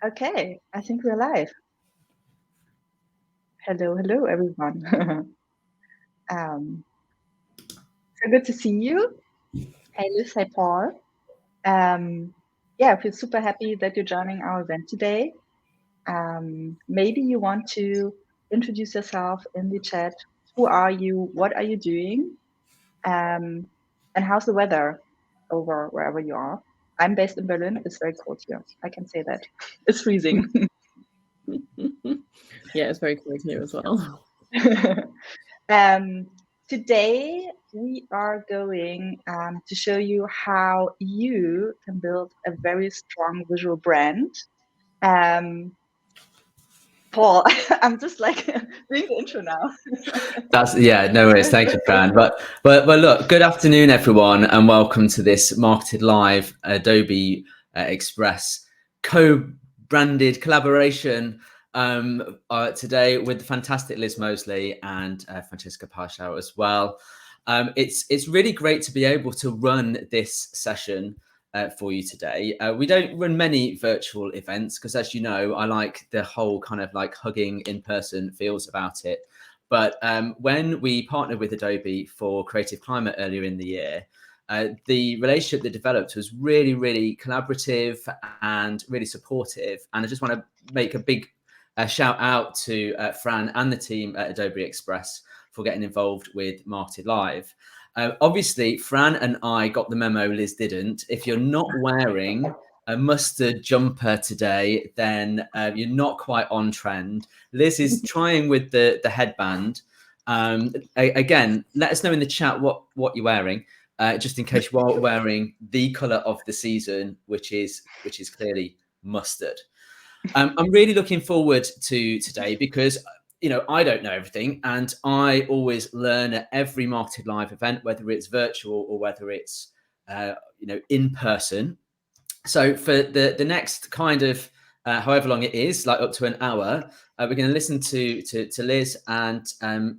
Okay, I think we're live. Hello, hello, everyone. um, so good to see you. Hey, Liz, hey, Paul. Um, yeah, I feel super happy that you're joining our event today. Maybe you want to introduce yourself in the chat. Who are you? What are you doing? Um, and how's the weather over wherever you are? I'm based in Berlin. It's very cold here. I can say that. It's freezing. Yeah, it's very cold here as well. Um, Today, we are going to show you how you can build a very strong visual brand. Um, Paul, I'm just like doing the intro now. No worries. Thank you, Fran. But look, good afternoon, everyone, and welcome to this Marketed Live Adobe Express co-branded collaboration today with the fantastic Liz Mosley and Francesca Paschal as well. It's really great to be able to run this session for you today. We don't run many virtual events because, as you know, I like the whole kind of like hugging in-person feels about it. But when we partnered with Adobe for Creative Climate earlier in the year, the relationship that developed was really, really collaborative and really supportive. And I just want to make a big shout out to Fran and the team at Adobe Express for getting involved with MarketEd.Live. Obviously, Fran and I got the memo, Liz didn't. If you're not wearing a mustard jumper today, then you're not quite on trend. Liz is trying with the headband. Again, let us know in the chat what you're wearing, just in case you are wearing the colour of the season, which is clearly mustard. I'm really looking forward to today because I don't know everything, and I always learn at every Marketed Live event, whether it's virtual or whether it's in person. So for the next kind of however long it is, like up to an hour, we're going to listen to Liz and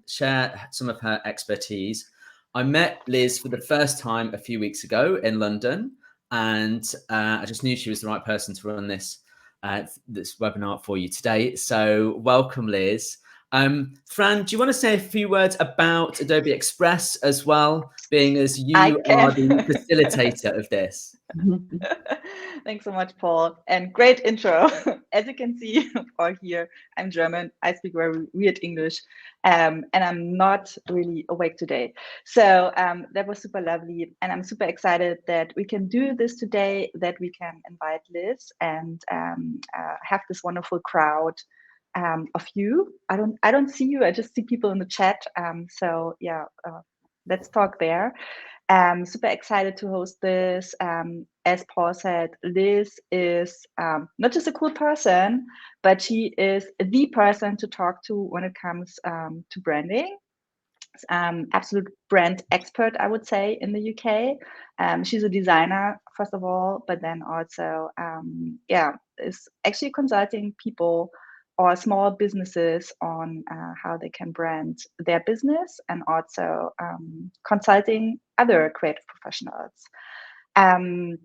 share some of her expertise. I met Liz for the first time a few weeks ago in London, and I just knew she was the right person to run this webinar for you today. So welcome, Liz. Fran, do you want to say a few words about Adobe Express as well, being as I you are can. the facilitator of this? Thanks so much, Paul, and great intro. As you can see or hear, I'm German. I speak very weird English, and I'm not really awake today. So that was super lovely, and I'm super excited that we can do this today. That we can invite Liz and have this wonderful crowd of you. I don't see you. I just see people in the chat. So yeah, let's talk there. Super excited to host this. As Paul said, Liz is not just a cool person, but she is the person to talk to when it comes to branding. Absolute brand expert, I would say, in the UK. She's a designer, first of all, but then also, is actually consulting people or small businesses on how they can brand their business, and also consulting other creative professionals. Um,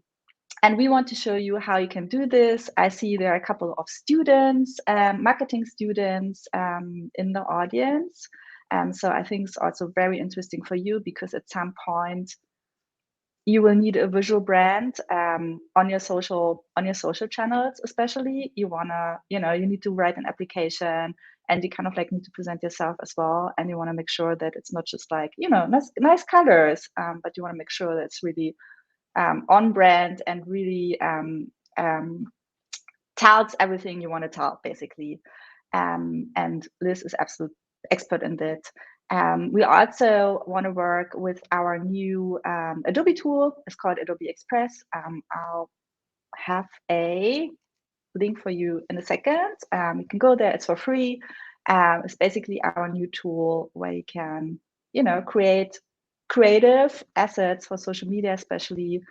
and we want to show you how you can do this. I see there are a couple of students, marketing students in the audience. So I think it's also very interesting for you because at some point you will need a visual brand on your social channels. Especially, you need to write an application, and you kind of like need to present yourself as well. And you want to make sure that it's not just like nice colors, but you want to make sure that it's really on brand and really tells everything you want to tell, basically. And Liz is absolute expert in that. We also want to work with our new Adobe tool. It's called Adobe Express. I'll have a link for you in a second. You can go there. It's for free. It's basically our new tool where you can, create creative assets for social media, especially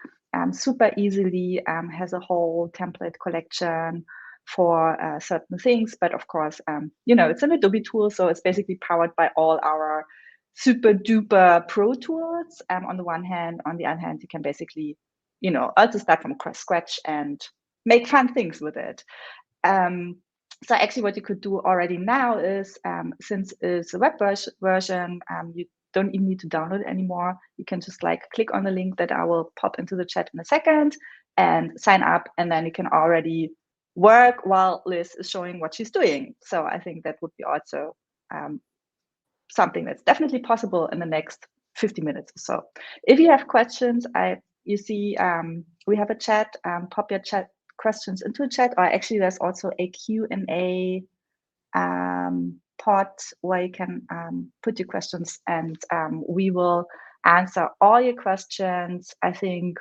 super easily. Has a whole template collection for certain things, but of course, it's an Adobe tool, so it's basically powered by all our super duper pro tools. On the one hand, on the other hand, you can basically, also start from scratch and make fun things with it. So actually what you could do already now is, since it's a web version, you don't even need to download it anymore. You can just like click on the link that I will pop into the chat in a second and sign up, and then you can already work while Liz is showing what she's doing. So I think that would be also something that's definitely possible in the next 50 minutes or so. If you have questions, you see we have a chat, pop your chat questions into a chat, or actually there's also a Q&A pod where you can put your questions, and we will answer all your questions, I think,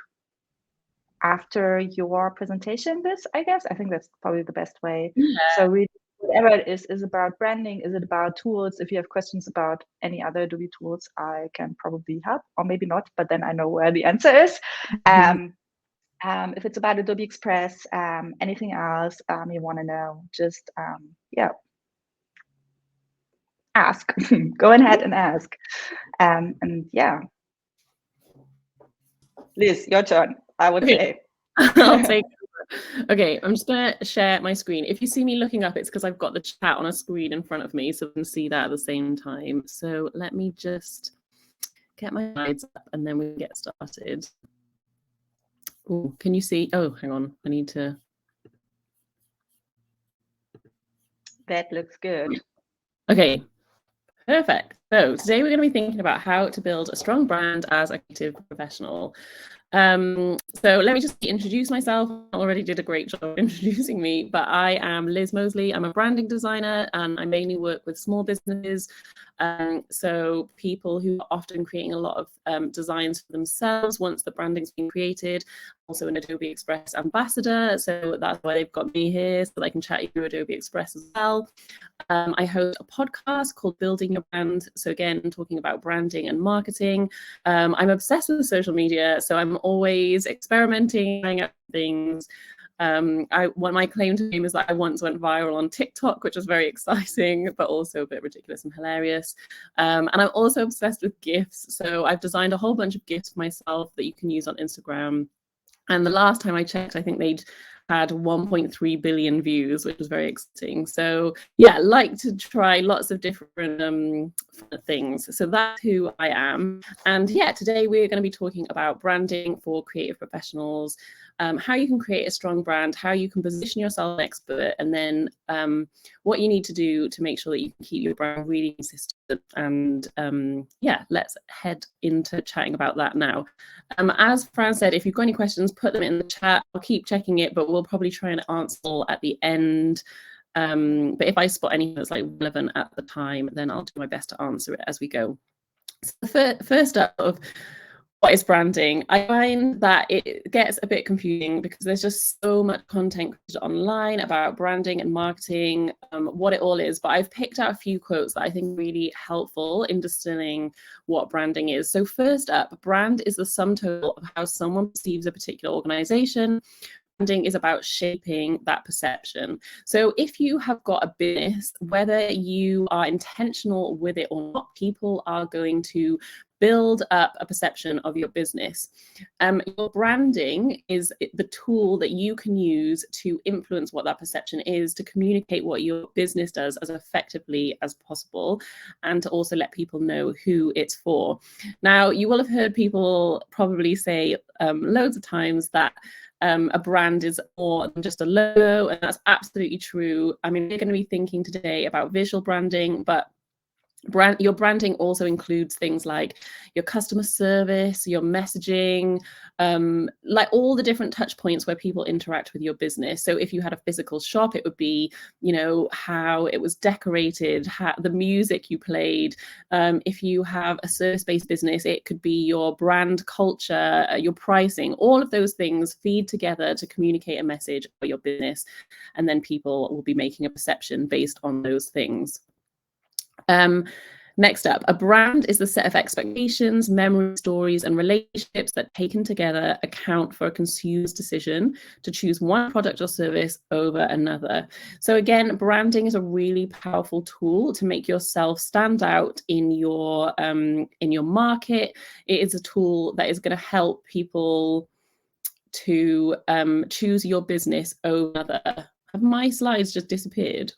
after your presentation, Liz, I guess. I think that's probably the best way. Yeah. So really, whatever it is about branding, is it about tools? If you have questions about any other Adobe tools, I can probably help, or maybe not, but then I know where the answer is. If it's about Adobe Express, anything else you want to know, just ask. Go ahead and ask. And yeah, Liz, your turn, I would say. I'll take over. Okay, I'm just going to share my screen. If you see me looking up, it's because I've got the chat on a screen in front of me, so I can see that at the same time. So let me just get my slides up and then we can get started. Oh, can you see? Oh, hang on. I need to. That looks good. Okay, perfect. So today we're going to be thinking about how to build a strong brand as a creative professional. So let me just introduce myself. I already did a great job introducing me, but I am Liz Mosley. I'm a branding designer and I mainly work with small businesses. So people who are often creating a lot of designs for themselves once the branding's been created. Also an Adobe Express ambassador, so that's why they've got me here, so I can chat you through Adobe Express as well. I host a podcast called Building Your Brand. So again, talking about branding and marketing. I'm obsessed with social media, so I'm always experimenting, trying out things. My claim to fame is that I once went viral on TikTok, which was very exciting, but also a bit ridiculous and hilarious. And I'm also obsessed with GIFs. So I've designed a whole bunch of GIFs myself that you can use on Instagram. And the last time I checked, I think they'd had 1.3 billion views, which was very exciting. So yeah, like to try lots of different things. So that's who I am. And yeah, today we're going to be talking about branding for creative professionals, how you can create a strong brand, how you can position yourself as an expert, and then what you need to do to make sure that you can keep your brand really consistent. And yeah, let's head into chatting about that now. As Fran said, if you've got any questions, put them in the chat. I'll keep checking it, but we'll probably try and answer all at the end. But if I spot anything that's like relevant at the time, then I'll do my best to answer it as we go. So first up, what is branding? I find that it gets a bit confusing because there's just so much content online about branding and marketing, what it all is. But I've picked out a few quotes that I think are really helpful in distilling what branding is. So first up, brand is the sum total of how someone perceives a particular organization. Branding is about shaping that perception. So if you have got a business, whether you are intentional with it or not, people are going to build up a perception of your business. Your branding is the tool that you can use to influence what that perception is, to communicate what your business does as effectively as possible, and to also let people know who it's for. Now, you will have heard people probably say loads of times that a brand is more than just a logo, and that's absolutely true. I mean, we're going to be thinking today about visual branding, but your branding also includes things like your customer service, your messaging, like all the different touch points where people interact with your business. So if you had a physical shop, it would be, you know, how it was decorated, the music you played. If you have a service-based business, it could be your brand culture, your pricing. All of those things feed together to communicate a message for your business, and then people will be making a perception based on those things. Next up, a brand is the set of expectations, memories, stories, and relationships that taken together account for a consumer's decision to choose one product or service over another. So again, branding is a really powerful tool to make yourself stand out in your market. It is a tool that is going to help people to choose your business over another. Have my slides just disappeared?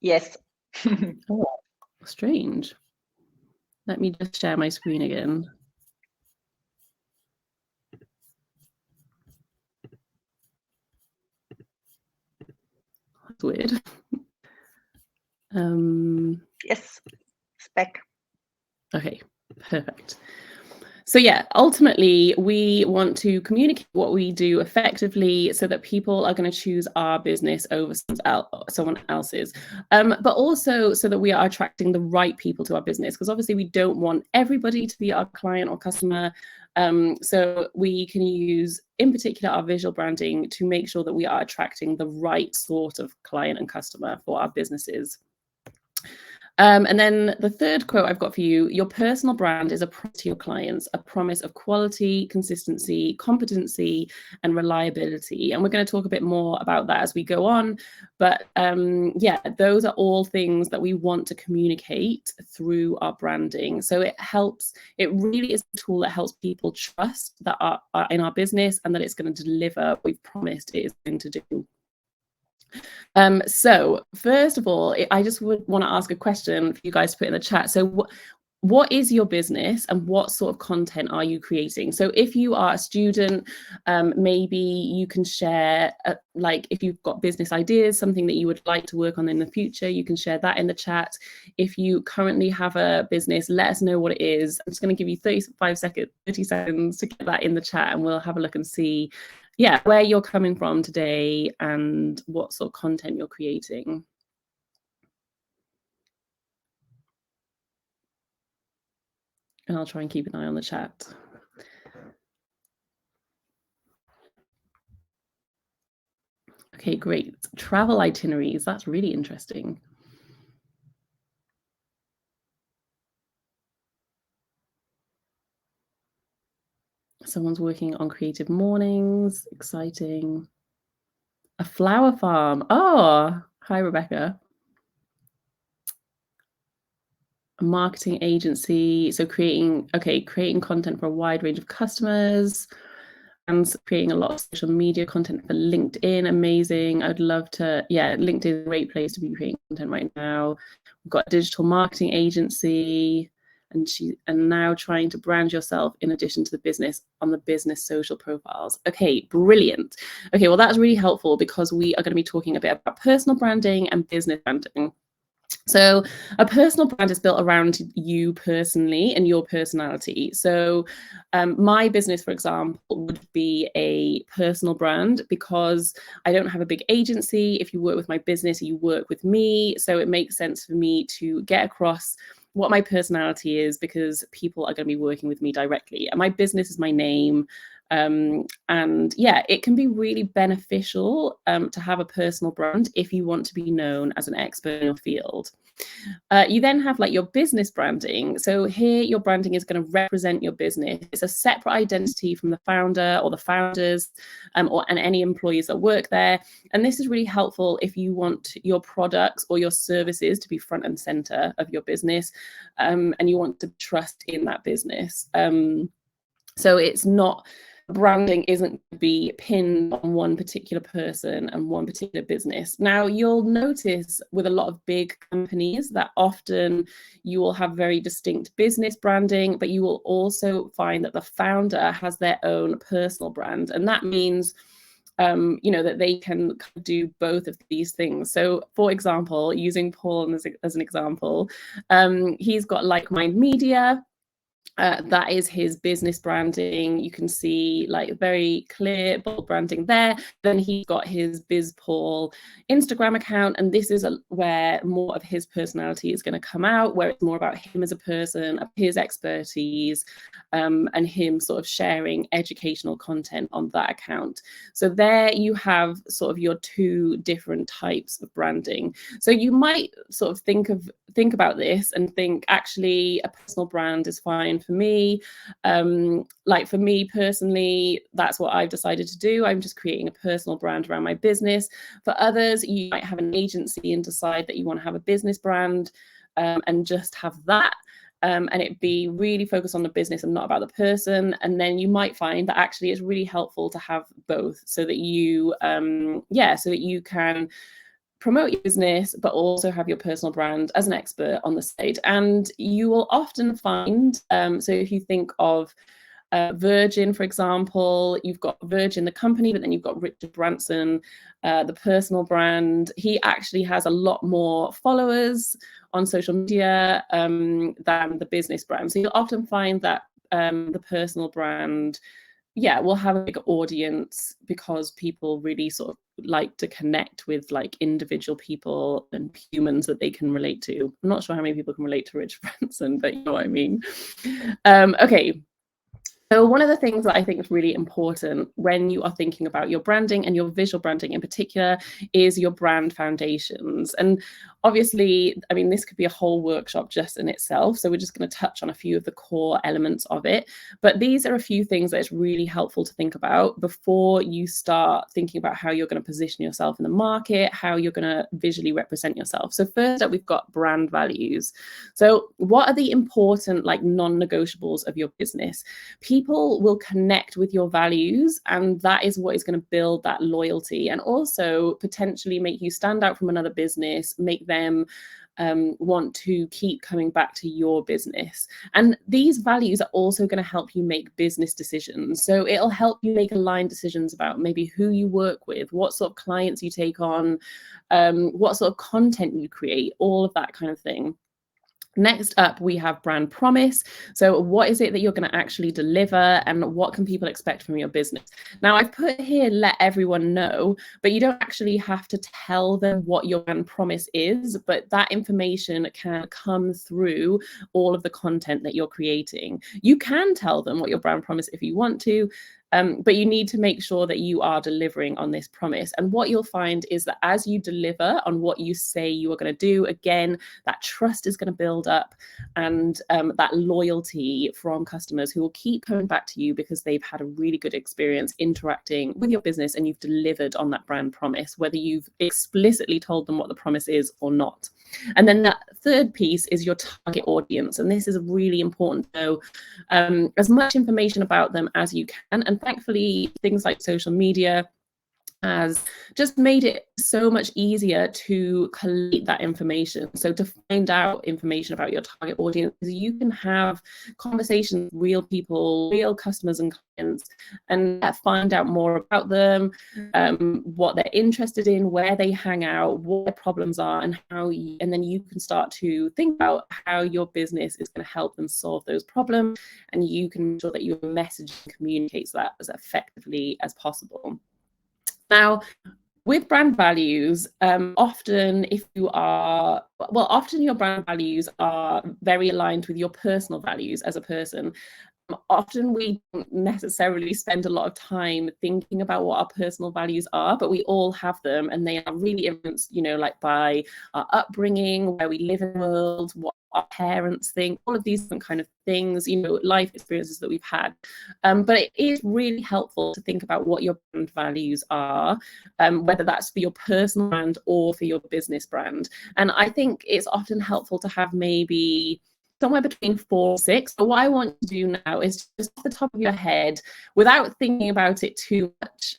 Yes. Oh, strange. Let me just share my screen again. That's weird. Yes, it's back. Okay, perfect. So yeah, ultimately, we want to communicate what we do effectively so that people are going to choose our business over someone else's, but also so that we are attracting the right people to our business, because obviously we don't want everybody to be our client or customer. So we can use, in particular, our visual branding to make sure that we are attracting the right sort of client and customer for our businesses. And then the third quote I've got for you: your personal brand is a promise to your clients, a promise of quality, consistency, competency, and reliability. And we're going to talk a bit more about that as we go on. But yeah, those are all things that we want to communicate through our branding. So it really is a tool that helps people trust that are in our business and that it's going to deliver what we've promised it is going to do. So first of all, I just would want to ask a question for you guys to put in the chat. So what is your business and what sort of content are you creating? So if you are a student, maybe you can share, like if you've got business ideas, something that you would like to work on in the future, you can share that in the chat. If you currently have a business, let us know what it is. I'm just going to give you 30 seconds to get that in the chat, and we'll have a look and see, yeah, where you're coming from today and what sort of content you're creating. And I'll try and keep an eye on the chat. Okay, great. Travel itineraries. That's really interesting. Someone's working on creative mornings. Exciting. A flower farm. Oh, hi, Rebecca. A marketing agency. So creating content for a wide range of customers. And creating a lot of social media content for LinkedIn. Amazing. I'd love to, yeah, LinkedIn is a great place to be creating content right now. We've got a digital marketing agency, and now trying to brand yourself in addition to the business on the business social profiles. Okay, brilliant. Okay, well, that's really helpful because we are going to be talking a bit about personal branding and business branding. So a personal brand is built around you personally and your personality. So my business, for example, would be a personal brand because I don't have a big agency. If you work with my business, you work with me. So it makes sense for me to get across what my personality is because people are going to be working with me directly. And my business is my name. And yeah, it can be really beneficial to have a personal brand if you want to be known as an expert in your field. You then have like your business branding. So here your branding is going to represent your business. It's a separate identity from the founder or the founders and any employees that work there. And this is really helpful if you want your products or your services to be front and center of your business, and you want to trust in that business. So it's not, branding isn't going to be pinned on one particular person and one particular business. Now, you'll notice with a lot of big companies that often you will have very distinct business branding, but you will also find that the founder has their own personal brand. And that means that they can do both of these things. So, for example, using Paul as an example, he's got Like Mind Media. That is his business branding. You can see like very clear bold branding there. Then he's got his BizPaul Instagram account, and this is where more of his personality is going to come out, where it's more about him as a person, his expertise, and him sort of sharing educational content on that account. So there you have sort of your two different types of branding. So you might sort of think about this and think, actually, a personal brand is fine for me. Like for me personally, that's what I've decided to do. I'm just creating a personal brand around my business. For others, you might have an agency and decide that you want to have a business brand and just have that. and it be really focused on the business and not about the person. And then you might find that actually it's really helpful to have both, so that you so that you can promote your business but also have your personal brand as an expert on the side. And you will often find, so if you think of Virgin, for example, you've got Virgin the company, but then you've got Richard Branson, the personal brand. He actually has a lot more followers on social media than the business brand. So you'll often find that the personal brand, will have a big audience, because people really sort of like to connect with like individual people and humans that they can relate to. I'm not sure how many people can relate to Richard Branson, but you know what I mean. Okay. So one of the things that I think is really important when you are thinking about your branding, and your visual branding in particular, is your brand foundations. And obviously, I mean, this could be a whole workshop just in itself. So we're just going to touch on a few of the core elements of it. But these are a few things that it's really helpful to think about before you start thinking about how you're going to position yourself in the market, how you're going to visually represent yourself. So first up, we've got brand values. So what are the important like non-negotiables of your business? People will connect with your values, and that is what is going to build that loyalty, and also potentially make you stand out from another business, make them want to keep coming back to your business. And these values are also going to help you make business decisions. So it'll help you make aligned decisions about maybe who you work with, what sort of clients you take on, what sort of content you create, all of that kind of thing. Next up, we have brand promise. So what is it that you're going to actually deliver, and what can people expect from your business? Now, I've put here, let everyone know, but you don't actually have to tell them what your brand promise is, but that information can come through all of the content that you're creating. You can tell them what your brand promise if you want to, but you need to make sure that you are delivering on this promise. And what you'll find is that as you deliver on what you say you are going to do, again, that trust is going to build up, and that loyalty from customers who will keep coming back to you because they've had a really good experience interacting with your business, and you've delivered on that brand promise, whether you've explicitly told them what the promise is or not. And then that third piece is your target audience. And this is really important to know as much information about them as you can. And thankfully, things like social media has just made it so much easier to collate that information. So to find out information about your target audience, you can have conversations with real people, real customers and clients, and find out more about them, what they're interested in, where they hang out, what their problems are, and and then you can start to think about how your business is going to help them solve those problems, and you can make sure that your message communicates that as effectively as possible. Now, with brand values, often your brand values are very aligned with your personal values as a person. Often we don't necessarily spend a lot of time thinking about what our personal values are, but we all have them, and they are really influenced, like by our upbringing, where we live in the world, what our parents think, all of these different kind of things, life experiences that we've had. But it is really helpful to think about what your brand values are, whether that's for your personal brand or for your business brand. And I think it's often helpful to have maybe somewhere between 4 and 6. But what I want to do now is just off the top of your head, without thinking about it too much,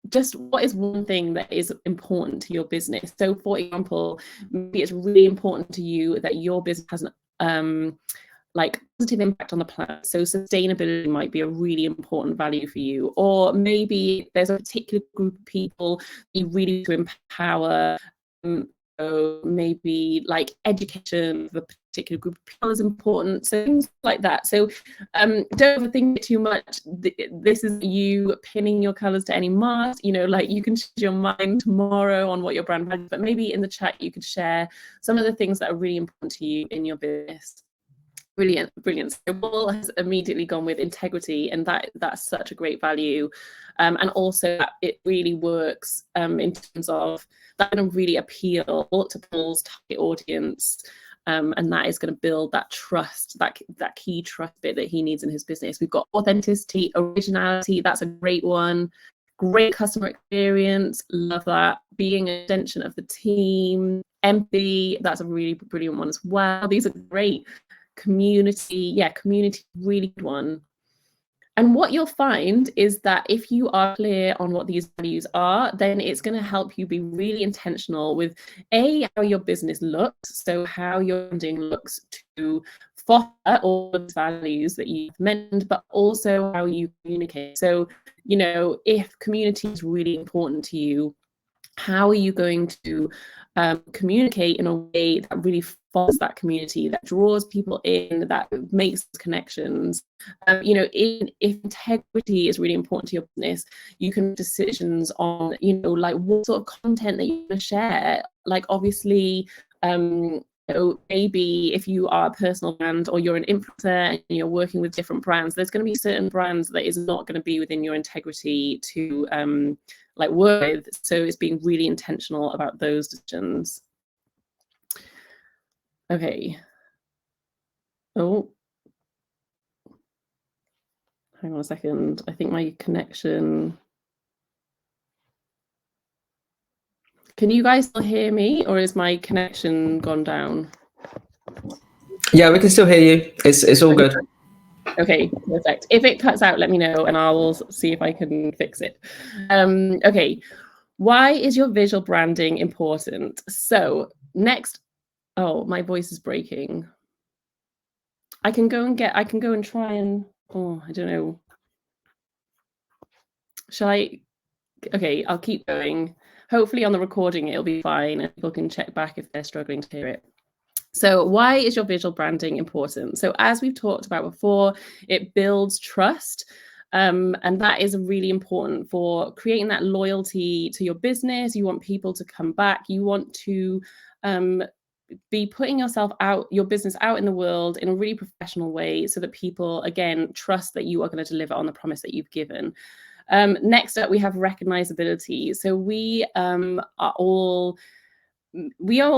just what is one thing that is important to your business. So for example, maybe it's really important to you that your business has an positive impact on the planet. So sustainability might be a really important value for you. Or maybe there's a particular group of people you really need to empower. So maybe like education of a particular group of people is important. So things like that. So don't overthink it too much. This is you pinning your colors to any mast. You can change your mind tomorrow on what your brand value is, but maybe in the chat you could share some of the things that are really important to you in your business. Brilliant. So Paul has immediately gone with integrity, and that's such a great value. And also it really works in terms of that going to really appeal to Paul's target audience. And that is going to build that trust, that key trust bit that he needs in his business. We've got authenticity, originality. That's a great one. Great customer experience. Love that. Being an extension of the team. Empathy. That's a really brilliant one as well. These are great. community, community, really good one. And what you'll find is that if you are clear on what these values are, then it's going to help you be really intentional with how your business looks, so how your branding looks to foster all of the values that you've mentioned, but also how you communicate. So, you know, if community is really important to you, how are you going to communicate in a way that really fosters that community, that draws people in, that makes connections? You know, if integrity is really important to your business, you can make decisions on, you know, like what sort of content that you want to share. Like, obviously, you know, maybe if you are a personal brand or you're an influencer and you're working with different brands, there's going to be certain brands that is not going to be within your integrity to like work with. So it's being really intentional about those decisions. Okay. Oh, hang on a second. I think my connection. Can you guys still hear me, or is my connection gone down? Yeah, we can still hear you. It's all good. Okay, perfect. If it cuts out, let me know and I will see if I can fix it. Okay, why is your visual branding important? So next, oh, my voice is breaking. I can go and try and, oh, I don't know. Shall I? Okay, I'll keep going. Hopefully on the recording it'll be fine and people can check back if they're struggling to hear it. So why is your visual branding important? So as we've talked about before, it builds trust. And that is really important for creating that loyalty to your business. You want people to come back. You want to be putting yourself out, your business out in the world in a really professional way so that people, again, trust that you are going to deliver on the promise that you've given. Next up, we have recognizability. So we are all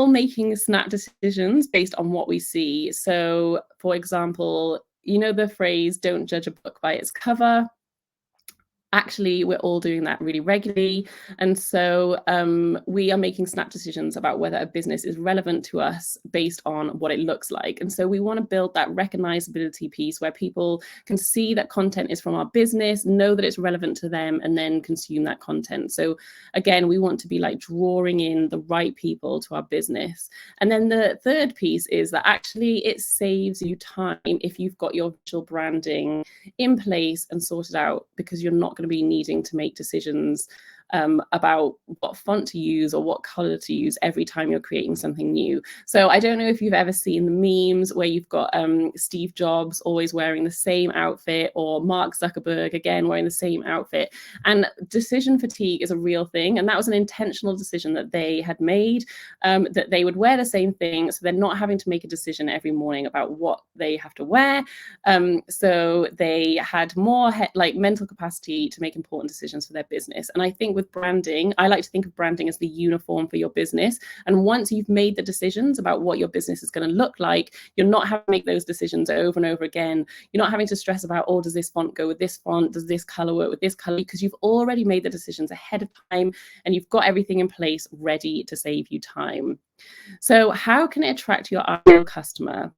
making snap decisions based on what we see. So, for example, you know the phrase, don't judge a book by its cover. Actually, we're all doing that really regularly. And so we are making snap decisions about whether a business is relevant to us based on what it looks like. And so we want to build that recognizability piece where people can see that content is from our business, know that it's relevant to them, and then consume that content. So again, we want to be like drawing in the right people to our business. And then the third piece is that actually it saves you time if you've got your visual branding in place and sorted out, because you're not going to be needing to make decisions about what font to use or what color to use every time you're creating something new. So I don't know if you've ever seen the memes where you've got Steve Jobs always wearing the same outfit, or Mark Zuckerberg again wearing the same outfit. And decision fatigue is a real thing. And that was an intentional decision that they had made, that they would wear the same thing. So they're not having to make a decision every morning about what they have to wear. So they had more mental capacity to make important decisions for their business. And I think with branding, I like to think of branding as the uniform for your business. And once you've made the decisions about what your business is going to look like, you're not having to make those decisions over and over again. You're not having to stress about, oh, does this font go with this font? Does this color work with this color? Because you've already made the decisions ahead of time and you've got everything in place ready to save you time. So how can it attract your ideal customer?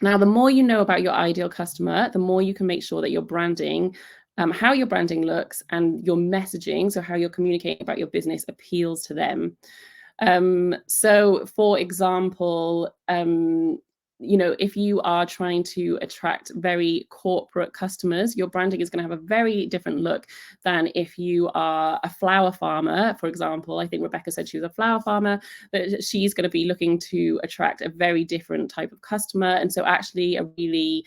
Now, the more you know about your ideal customer, the more you can make sure that your branding, how your branding looks and your messaging, so how you're communicating about your business, appeals to them. So, for example, you know, if you are trying to attract very corporate customers, your branding is going to have a very different look than if you are a flower farmer, for example. I think Rebecca said she was a flower farmer, but she's going to be looking to attract a very different type of customer. And so actually a really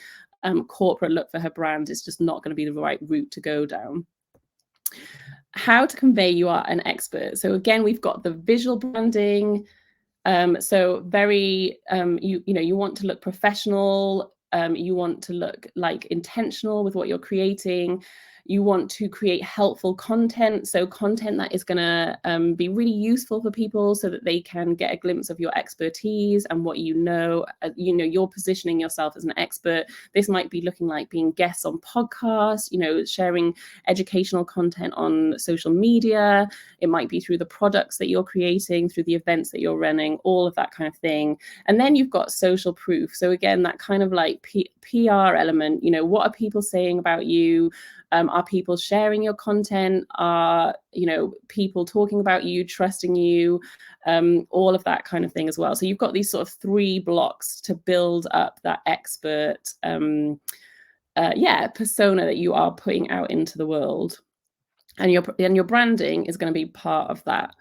corporate look for her brand is just not going to be the right route to go down. How to convey you are an expert. So again, we've got the visual branding. So very, you know, you want to look professional. You want to look like intentional with what you're creating. You want to create helpful content, so content that is going to be really useful for people so that they can get a glimpse of your expertise and what you know. You're positioning yourself as an expert. This might be looking like being guests on podcasts, sharing educational content on social media. It might be through the products that you're creating, through the events that you're running, all of that kind of thing. And then you've got social proof. So again, that kind of like PR element, what are people saying about you? Are people sharing your content? Are people talking about you, trusting you? All of that kind of thing as well. So you've got these sort of 3 blocks to build up that expert persona that you are putting out into the world, and your branding is going to be part of that.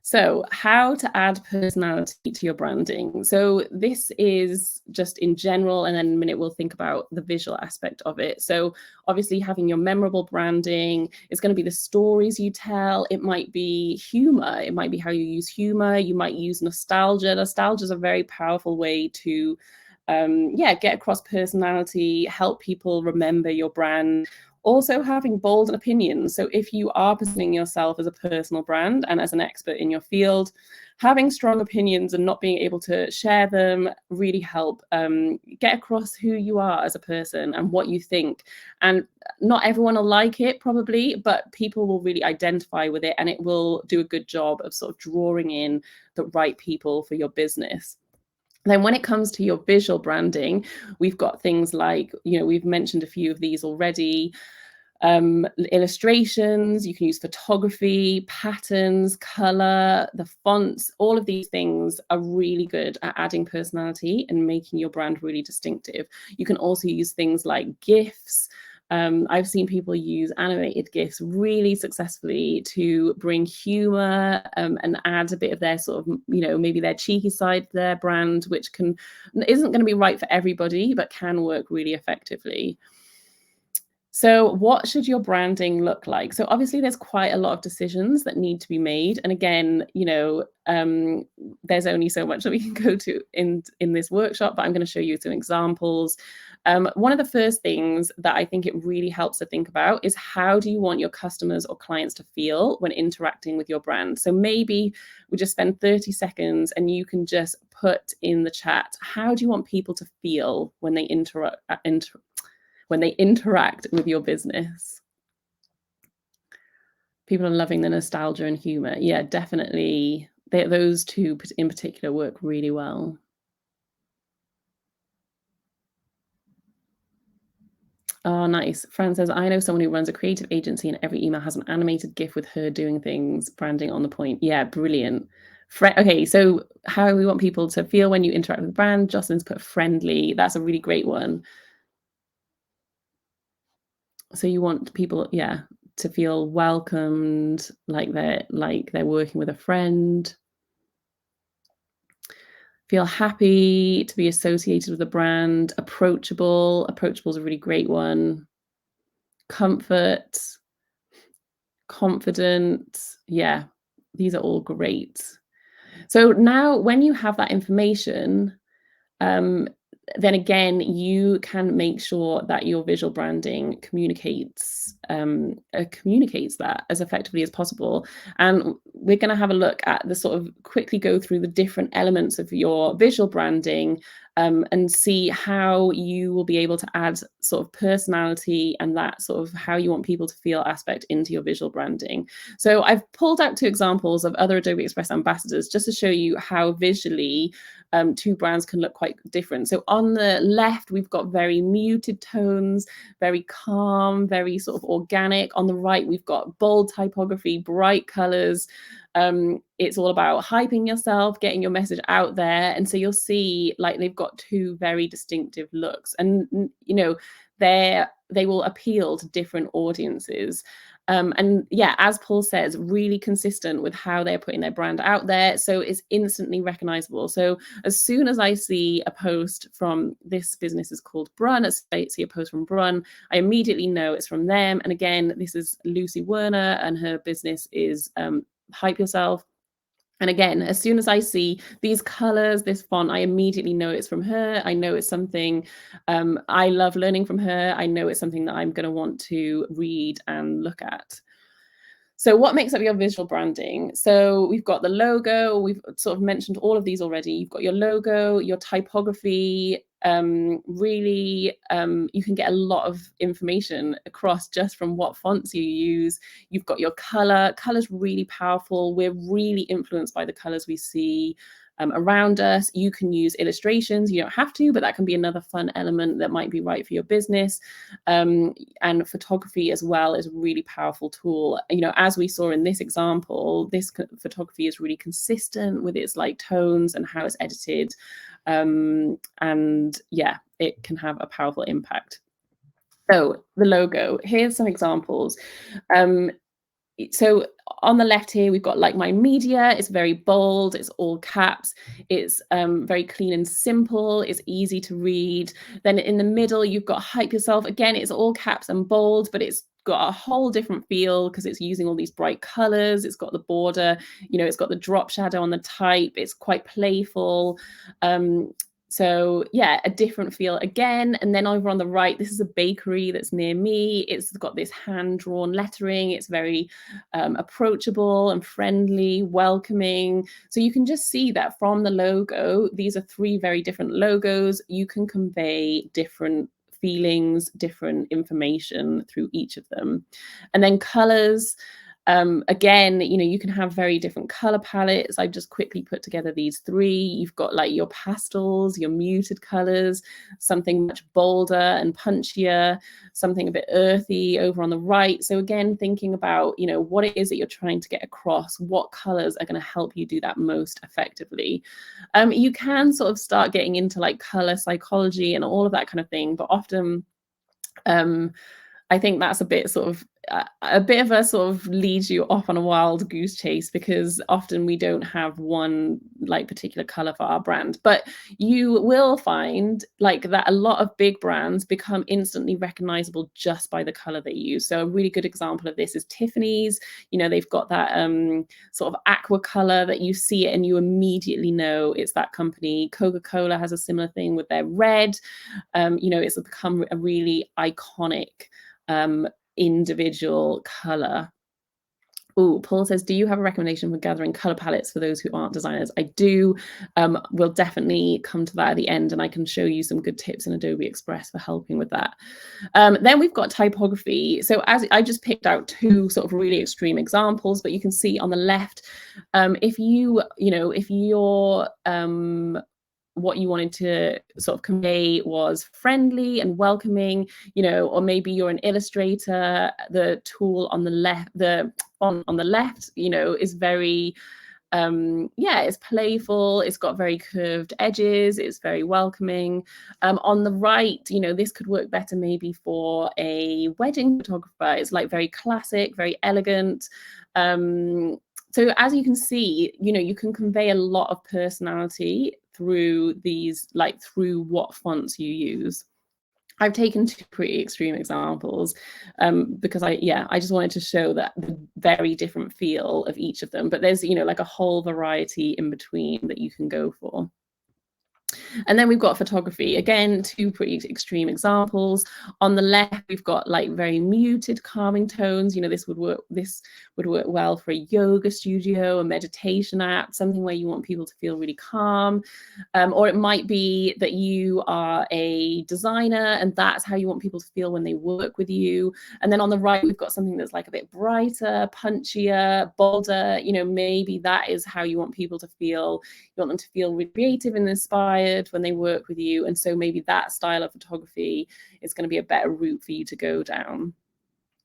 So how to add personality to your branding. So this is just in general, and then in a minute we'll think about the visual aspect of it. So obviously having your memorable branding is going to be the stories you tell. It might be humor. It might be how you use humor. You might use nostalgia. Nostalgia is a very powerful way to get across personality, help people remember your brand. Also having bold opinions. So if you are positioning yourself as a personal brand and as an expert in your field, having strong opinions and not being able to share them really help get across who you are as a person and what you think. And not everyone will like it probably, but people will really identify with it, and it will do a good job of sort of drawing in the right people for your business. Then when it comes to your visual branding, we've got things like, we've mentioned a few of these already. Illustrations, you can use photography, patterns, color, the fonts. All of these things are really good at adding personality and making your brand really distinctive. You can also use things like GIFs. I've seen people use animated GIFs really successfully to bring humor and add a bit of their sort of, maybe their cheeky side to their brand, which isn't going to be right for everybody, but can work really effectively. So what should your branding look like? So obviously there's quite a lot of decisions that need to be made. And again, there's only so much that we can go to in this workshop, but I'm going to show you some examples. One of the first things that I think it really helps to think about is, how do you want your customers or clients to feel when interacting with your brand? So maybe we just spend 30 seconds and you can just put in the chat, how do you want people to feel when they interact with your business? People are loving the nostalgia and humor. Yeah, definitely. Those 2 in particular work really well. Oh, nice. Fran says, I know someone who runs a creative agency and every email has an animated GIF with her doing things, branding on the point. Yeah, brilliant. Okay, so how we want people to feel when you interact with the brand. Jocelyn's put friendly. That's a really great one. So you want people, to feel welcomed, like they're working with a friend. Feel happy to be associated with the brand. Approachable. Approachable is a really great one. Comfort. Confident. Yeah, these are all great. So now when you have that information, then again, you can make sure that your visual branding communicates that as effectively as possible. And we're going to have a look at quickly go through the different elements of your visual branding and see how you will be able to add sort of personality and that sort of how you want people to feel aspect into your visual branding. So I've pulled out 2 examples of other Adobe Express ambassadors just to show you how visually 2 brands can look quite different. So on the left, we've got very muted tones, very calm, very sort of organic. On the right, we've got bold typography, bright colors. It's all about hyping yourself, getting your message out there. And so you'll see like they've got 2 very distinctive looks, and they will appeal to different audiences. And yeah, as Paul says, really consistent with how they're putting their brand out there. So it's instantly recognizable. So as soon as I see a post from this business is called Brun, as I see a post from Brun, I immediately know it's from them. And again, this is Lucy Werner and her business is Hype Yourself. And again, as soon as I see these colors, this font, I immediately know it's from her. I know it's something I love learning from her. I know it's something that I'm going to want to read and look at. So what makes up your visual branding? So we've got the logo. We've sort of mentioned all of these already. You've got your logo, your typography. Really, you can get a lot of information across just from what fonts you use. You've got your color. Color's really powerful. We're really influenced by the colors we see around us. You can use illustrations. You don't have to, but that can be another fun element that might be right for your business. And photography as well is a really powerful tool. You know, as we saw in this example, this photography is really consistent with its like tones and how it's edited. And yeah, it can have a powerful impact. So the logo, here's some examples. So on the left here, we've got like my media. It's very bold. It's all caps. It's very clean and simple. It's easy to read. Then in the middle, you've got hype yourself. Again, it's all caps and bold, but it's got a whole different feel because it's using all these bright colors. It's got the border, you know, it's got the drop shadow on the type. It's quite playful. So yeah, a different feel again. And then over on the right, this is a bakery that's near me. It's got this hand-drawn lettering. It's very approachable and friendly, welcoming. So you can just see that from the logo, these are 3 very different logos. You can convey different feelings, different information through each of them. And then colors. Again, you know, you can have very different color palettes. I've just quickly put together these 3. You've got like your pastels, your muted colors, something much bolder and punchier, something a bit earthy over on the right. So again, thinking about, you know, what it is that you're trying to get across, what colors are going to help you do that most effectively. You can sort of start getting into like color psychology and all of that kind of thing, but often I think that's a bit sort of leads you off on a wild goose chase, because often we don't have one like particular color for our brand. But you will find like that a lot of big brands become instantly recognizable just by the color they use. So a really good example of this is Tiffany's. You know, they've got that sort of aqua color that you see it and you immediately know it's that company. Coca-Cola has a similar thing with their red. You know, it's become a really iconic individual color. Oh, Paul says, do you have a recommendation for gathering color palettes for those who aren't designers? I do. We'll definitely come to that at the end, and I can show you some good tips in Adobe Express for helping with that. Then we've got typography. So as I just picked out 2 sort of really extreme examples, but you can see on the left, if you're what you wanted to sort of convey was friendly and welcoming, you know, or maybe you're an illustrator, the tool on the left, the font on the left, you know, is very, it's playful, it's got very curved edges, it's very welcoming. On the right, you know, this could work better maybe for a wedding photographer. It's like very classic, very elegant. So as you can see, you know, you can convey a lot of personality through these, like through what fonts you use. I've taken 2 pretty extreme examples because I just wanted to show that the very different feel of each of them. But there's, you know, like a whole variety in between that you can go for. And then we've got photography. Again, 2 pretty extreme examples. On the left, we've got like very muted, calming tones. You know, this would work well for a yoga studio, a meditation app, something where you want people to feel really calm. Or it might be that you are a designer and that's how you want people to feel when they work with you. And then on the right, we've got something that's like a bit brighter, punchier, bolder. You know, maybe that is how you want people to feel. You want them to feel really creative and inspired when they work with you. And so maybe that style of photography is going to be a better route for you to go down.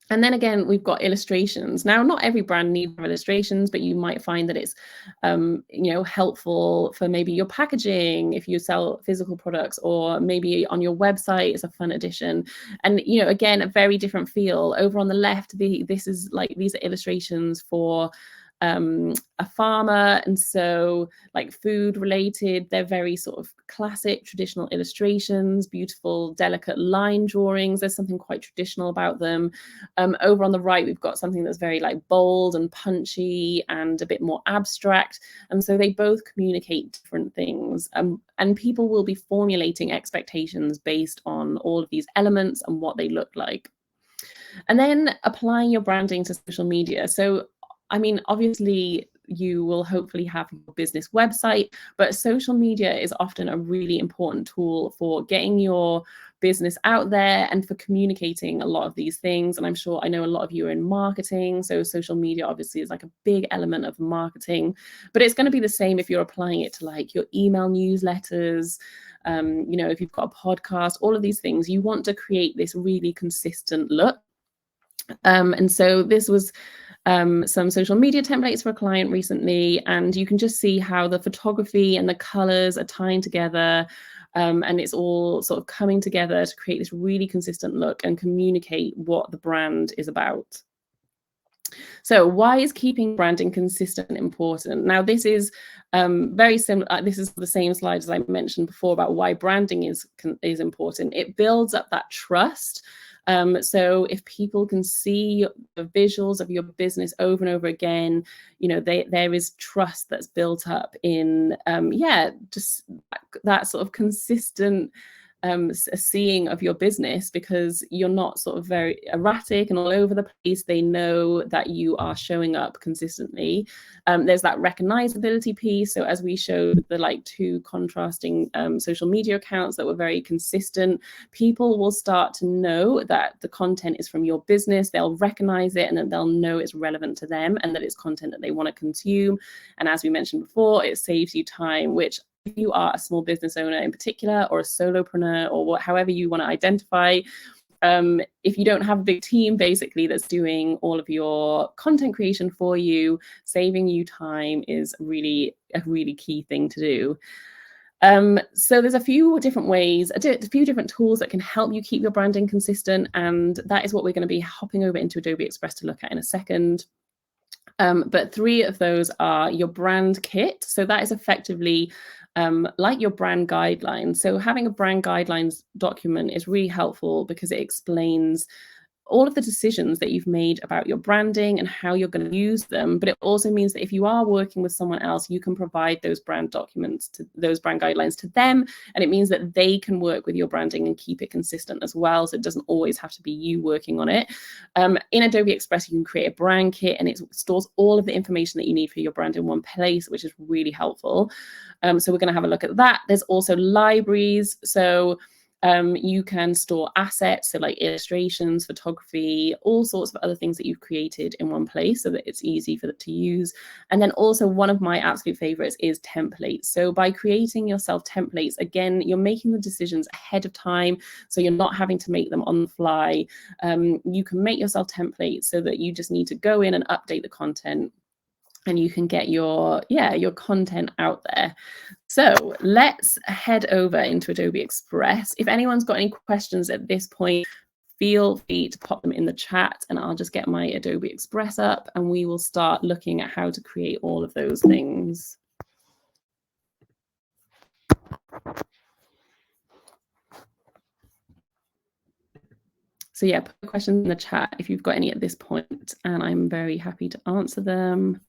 And then again, we've got illustrations. Now, not every brand needs illustrations, but you might find that it's, you know, helpful for maybe your packaging if you sell physical products, or maybe on your website is a fun addition. And, you know, again, a very different feel. Over on the left, these are illustrations for a farmer, and so like food related, they're very sort of classic traditional illustrations, beautiful delicate line drawings. There's something quite traditional about them. Over on the right we've got something that's very like bold and punchy and a bit more abstract, and so they both communicate different things, and people will be formulating expectations based on all of these elements and what they look like. And then applying your branding to social media. So I mean, obviously, you will hopefully have your business website, but social media is often a really important tool for getting your business out there and for communicating a lot of these things. And I'm sure, I know a lot of you are in marketing, so social media obviously is like a big element of marketing, but it's going to be the same if you're applying it to like your email newsletters, you know, if you've got a podcast, all of these things, you want to create this really consistent look. And so this was some social media templates for a client recently, and you can just see how the photography and the colors are tying together, and it's all sort of coming together to create this really consistent look and communicate what the brand is about. So why is keeping branding consistent important? Now, this is very similar. This is the same slide as I mentioned before about why branding is important. It builds up that trust. So if people can see the visuals of your business over and over again, you know, there is trust that's built up in, just that sort of consistent seeing of your business, because you're not sort of very erratic and all over the place. They know that you are showing up consistently. There's that recognizability piece. So as we showed the like two contrasting social media accounts that were very consistent, people will start to know that the content is from your business. They'll recognize it, and then they'll know it's relevant to them and that it's content that they want to consume. And as we mentioned before, it saves you time, which if you are a small business owner in particular, or a solopreneur, or however you want to identify, if you don't have a big team basically that's doing all of your content creation for you, saving you time is really a really key thing to do. So there's a few different ways, a few different tools that can help you keep your branding consistent, and that is what we're going to be hopping over into Adobe Express to look at in a second. But three of those are your brand kit. So that is effectively like your brand guidelines. So having a brand guidelines document is really helpful because it explains all of the decisions that you've made about your branding and how you're going to use them. But it also means that if you are working with someone else, you can provide those brand documents, to those brand guidelines to them. And it means that they can work with your branding and keep it consistent as well. So it doesn't always have to be you working on it. In Adobe Express, you can create a brand kit, and it stores all of the information that you need for your brand in one place, which is really helpful. So we're going to have a look at that. There's also libraries. So you can store assets, so like illustrations, photography, all sorts of other things that you've created in one place so that it's easy for it to use. And then also one of my absolute favorites is templates. So by creating yourself templates, again, you're making the decisions ahead of time, so you're not having to make them on the fly. You can make yourself templates so that you just need to go in and update the content, and you can get your content out there. So let's head over into Adobe Express. If anyone's got any questions at this point, feel free to pop them in the chat, and I'll just get my Adobe Express up and we will start looking at how to create all of those things. So yeah, put questions in the chat if you've got any at this point, and I'm very happy to answer them.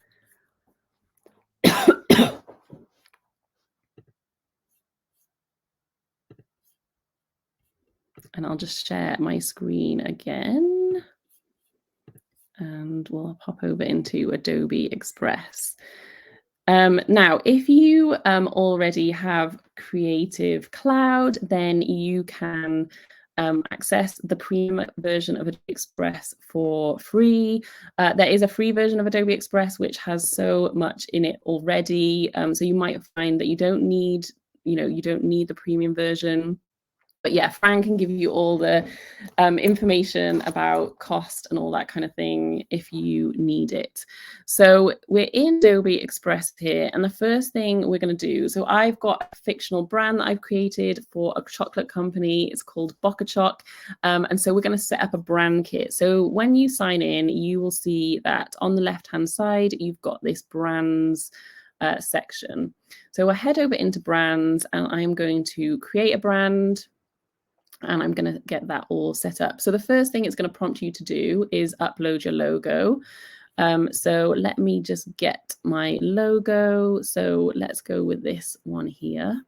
And I'll just share my screen again, and we'll pop over into Adobe Express. Now, if you already have Creative Cloud, then you can access the premium version of Adobe Express for free. There is a free version of Adobe Express which has so much in it already. So you might find that you don't need the premium version. But yeah, Fran can give you all the information about cost and all that kind of thing if you need it. So we're in Adobe Express here, and the first thing we're going to do, so I've got a fictional brand that I've created for a chocolate company. It's called Choc. And so we're going to set up a brand kit. So when you sign in, you will see that on the left-hand side, you've got this brands section. So we'll head over into brands, and I'm going to create a brand. And I'm going to get that all set up. So the first thing it's going to prompt you to do is upload your logo. So let me just get my logo. So let's go with this one here.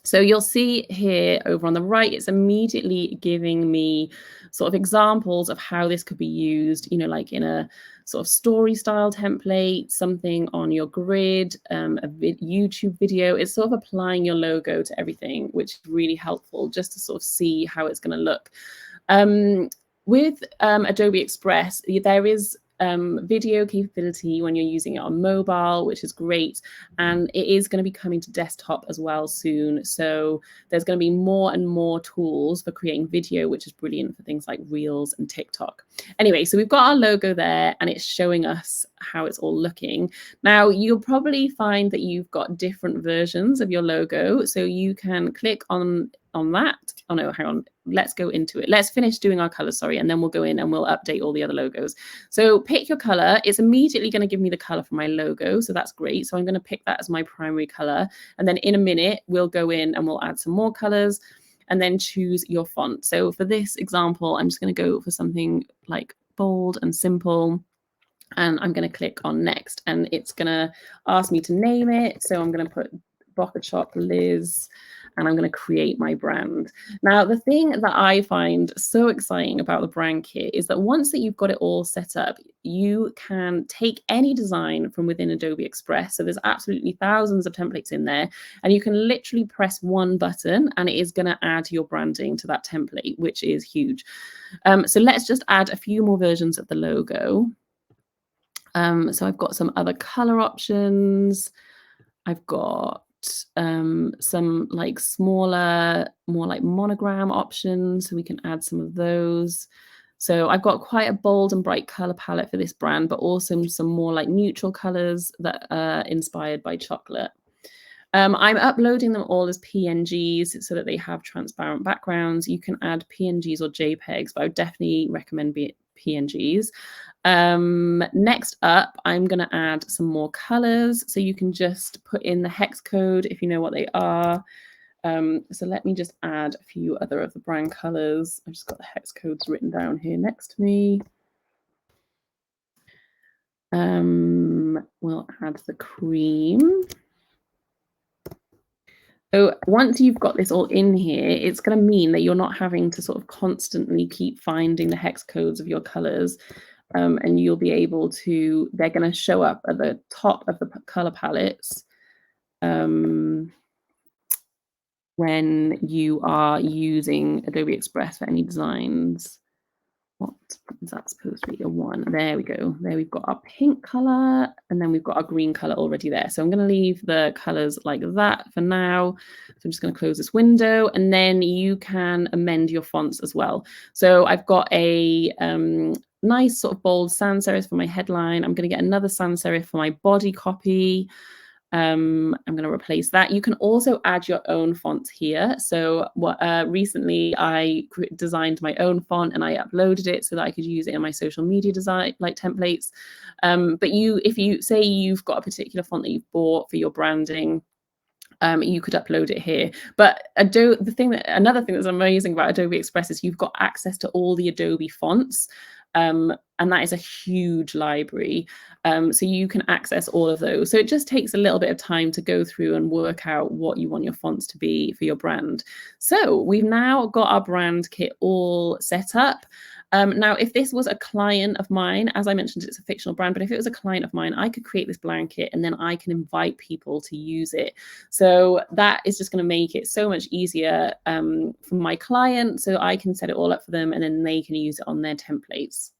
So you'll see here over on the right, it's immediately giving me sort of examples of how this could be used, you know, like in a sort of story style template, something on your grid, a YouTube video. It's sort of applying your logo to everything, which is really helpful just to sort of see how it's going to look. With Adobe Express, there is video capability when you're using it on mobile, which is great, and it is going to be coming to desktop as well soon. So there's going to be more and more tools for creating video, which is brilliant for things like Reels and TikTok. Anyway, so we've got our logo there, and it's showing us how it's all looking. Now you'll probably find that you've got different versions of your logo, so you can click on that. Oh no, hang on, let's go into it. Let's finish doing our colors, sorry, and then we'll go in and we'll update all the other logos. So pick your color. It's immediately going to give me the color for my logo, so that's great. So I'm going to pick that as my primary color, and then in a minute we'll go in and we'll add some more colors and then choose your font. So for this example, I'm just going to go for something like bold and simple, and I'm going to click on next, and it's going to ask me to name it. So I'm going to put Choc Liz, and I'm going to create my brand. Now, the thing that I find so exciting about the brand kit is that once that you've got it all set up, you can take any design from within Adobe Express. So there's absolutely thousands of templates in there, and you can literally press one button and it is going to add your branding to that template, which is huge. So let's just add a few more versions of the logo. So I've got some other color options. I've got some like smaller, more like monogram options, so we can add some of those. So I've got quite a bold and bright color palette for this brand, but also some more like neutral colors that are inspired by chocolate. I'm uploading them all as PNGs so that they have transparent backgrounds. You can add PNGs or JPEGs, but I would definitely recommend PNGs. Next up, I'm going to add some more colors. So you can just put in the hex code if you know what they are. So let me just add a few other of the brand colors. I've just got the hex codes written down here next to me. We'll add the cream. So once you've got this all in here, it's going to mean that you're not having to sort of constantly keep finding the hex codes of your colors. And you'll be able to, they're going to show up at the top of the color palettes when you are using Adobe Express for any designs. What is that supposed to be? A 1. There we go. There we've got our pink color, and then we've got our green color already there. So I'm going to leave the colors like that for now. So I'm just going to close this window, and then you can amend your fonts as well. So I've got a nice sort of bold sans serif for my headline. I'm going to get another sans serif for my body copy. I'm going to replace that. You can also add your own fonts here. So recently I designed my own font and I uploaded it so that I could use it in my social media design, like templates. But if you say you've got a particular font that you've bought for your branding, you could upload it here. But another thing that's amazing about Adobe Express is you've got access to all the Adobe fonts. And that is a huge library. So you can access all of those. So it just takes a little bit of time to go through and work out what you want your fonts to be for your brand. So we've now got our brand kit all set up. Now, if this was a client of mine, as I mentioned, it's a fictional brand, but if it was a client of mine, I could create this blanket and then I can invite people to use it. So that is just going to make it so much easier for my client. So I can set it all up for them and then they can use it on their templates.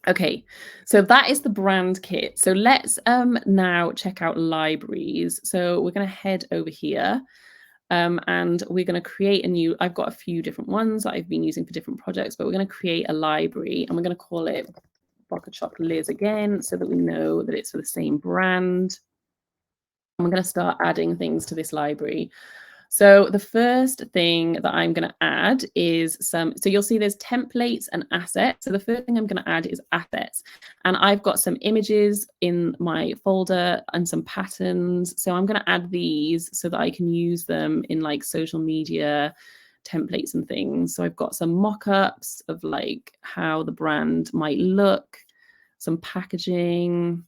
Okay, so that is the brand kit. So let's now check out libraries. So we're going to head over here. And we're going to create a new, I've got a few different ones that I've been using for different projects, but we're going to create a library and we're going to call it Bucket Shop Liz again, so that we know that it's for the same brand. And we're going to start adding things to this library. So the first thing that I'm going to add is so you'll see there's templates and assets. So the first thing I'm going to add is assets. And I've got some images in my folder and some patterns. So I'm going to add these so that I can use them in like social media templates and things. So I've got some mock-ups of like how the brand might look, some packaging.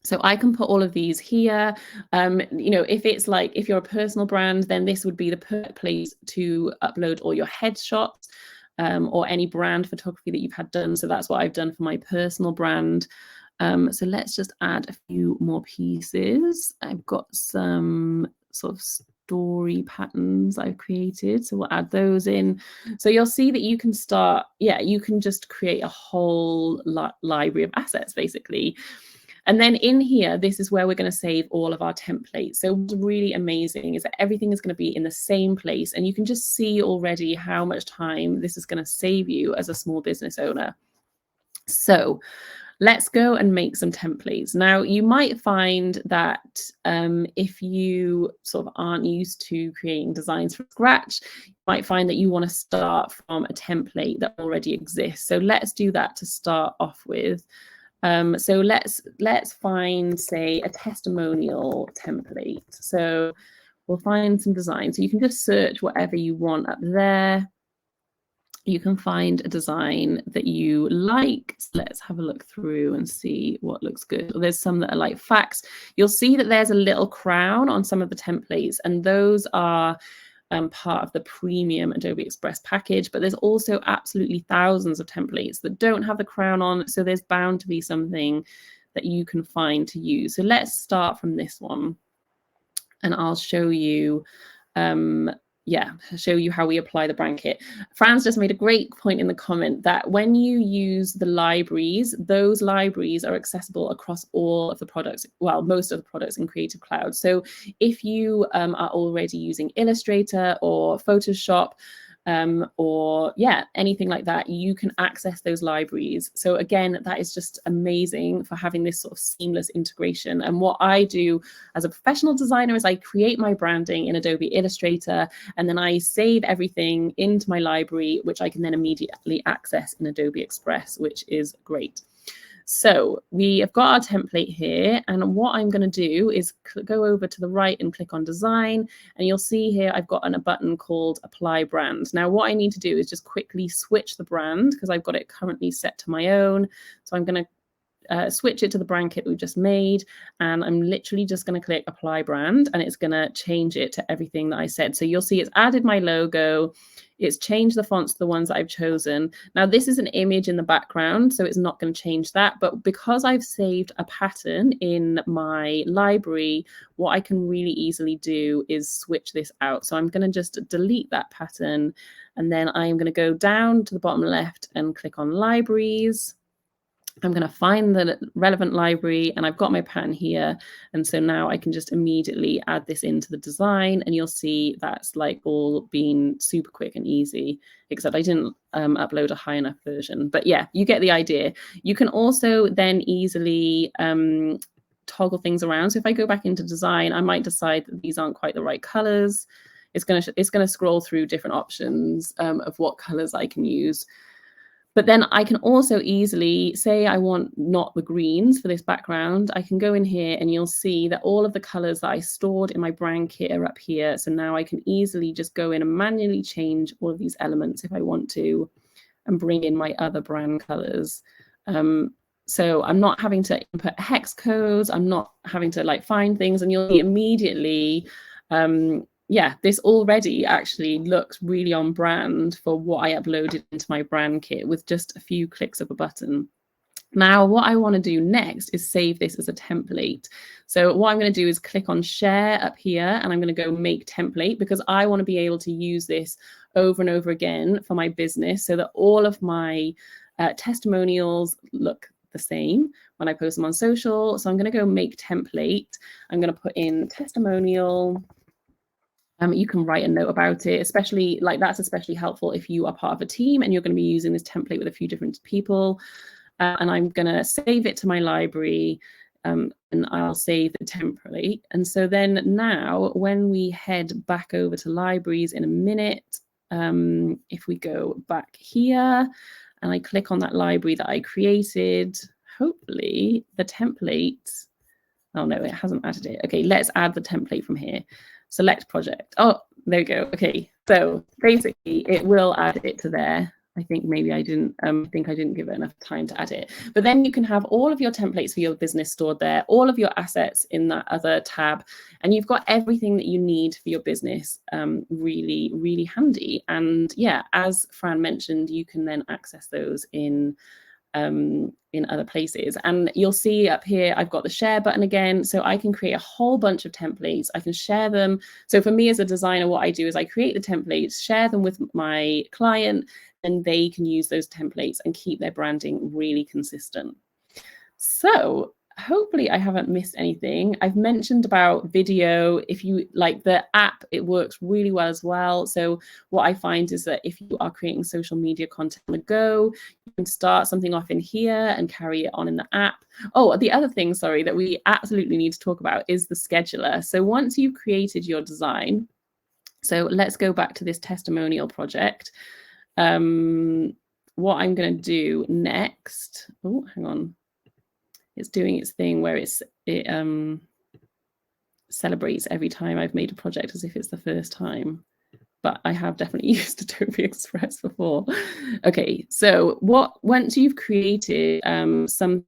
So I can put all of these here. You know, if you're a personal brand, then this would be the perfect place to upload all your headshots or any brand photography that you've had done. So that's what I've done for my personal brand. So let's just add a few more pieces. I've got some sort of story patterns I've created. So we'll add those in. So you'll see that you can start, you can just create a whole library of assets, basically. And then in here, this is where we're going to save all of our templates. So what's really amazing is that everything is going to be in the same place. And you can just see already how much time this is going to save you as a small business owner. So let's go and make some templates. Now, you might find that if you sort of aren't used to creating designs from scratch, you might find that you want to start from a template that already exists. So let's do that to start off with. So let's find, say, a testimonial template. So we'll find some designs. So you can just search whatever you want up there. You can find a design that you like. So let's have a look through and see what looks good. There's some that are like facts. You'll see that there's a little crown on some of the templates, and those are part of the premium Adobe Express package, but there's also absolutely thousands of templates that don't have the crown on, so there's bound to be something that you can find to use. So let's start from this one, and I'll show you show you how we apply the brand kit. Franz just made a great point in the comment that when you use the libraries, those libraries are accessible across all of the products, well, most of the products in Creative Cloud. So if you are already using Illustrator or Photoshop, or anything like that, you can access those libraries. So again, that is just amazing for having this sort of seamless integration. And what I do as a professional designer is I create my branding in Adobe Illustrator, and then I save everything into my library, which I can then immediately access in Adobe Express, which is great. So we have got our template here, and what I'm going to do is go over to the right and click on design, and you'll see here I've got a button called apply brand. Now what I need to do is just quickly switch the brand because I've got it currently set to my own. So I'm going to switch it to the brand kit we just made, and I'm literally just going to click apply brand, and it's going to change it to everything that I said. So you'll see it's added my logo, it's changed the fonts to the ones that I've chosen. Now this is an image in the background, so it's not going to change that, but because I've saved a pattern in my library, what I can really easily do is switch this out. So I'm going to just delete that pattern, and then I'm going to go down to the bottom left and click on libraries. I'm going to find the relevant library, and I've got my pattern here. And so now I can just immediately add this into the design, and you'll see that's like all been super quick and easy, except I didn't upload a high enough version. But yeah, you get the idea. You can also then easily toggle things around. So if I go back into design, I might decide that these aren't quite the right colors. It's going to scroll through different options of what colors I can use. But then I can also easily say I want not the greens for this background. I can go in here and you'll see that all of the colors that I stored in my brand kit are up here. So now I can easily just go in and manually change all of these elements if I want to, and bring in my other brand colors. So I'm not having to input hex codes. I'm not having to like find things, and you'll see immediately, this already actually looks really on brand for what I uploaded into my brand kit with just a few clicks of a button. Now, what I want to do next is save this as a template. So what I'm going to do is click on share up here, and I'm going to go make template, because I want to be able to use this over and over again for my business so that all of my testimonials look the same when I post them on social. So I'm going to go make template. I'm going to put in testimonial. You can write a note about it, especially like that's especially helpful if you are part of a team and you're going to be using this template with a few different people. And I'm going to save it to my library, and I'll save the template. And so then now when we head back over to libraries in a minute, if we go back here and I click on that library that I created, hopefully the template, oh no, it hasn't added it. Okay, let's add the template from here. Select project. Oh, there we go. Okay, so basically it will add it to there. I think maybe I didn't give it enough time to add it. But then you can have all of your templates for your business stored there, all of your assets in that other tab, and you've got everything that you need for your business really, really handy. And yeah, as Fran mentioned, you can then access those in other places. And you'll see up here, I've got the share button again, so I can create a whole bunch of templates. I can share them. So for me as a designer, what I do is I create the templates, share them with my client, and they can use those templates and keep their branding really consistent. So hopefully I haven't missed anything. I've mentioned about video. If you like the app, it works really well as well. So what I find is that if you are creating social media content on the go, you can start something off in here and carry it on in the app. Oh, the other thing, sorry, that we absolutely need to talk about is the scheduler. So once you've created your design, so let's go back to this testimonial project. What I'm going to do next, oh, hang on. It's doing its thing where it celebrates every time I've made a project as if it's the first time. But I have definitely used Adobe Express before. Okay, so once you've created some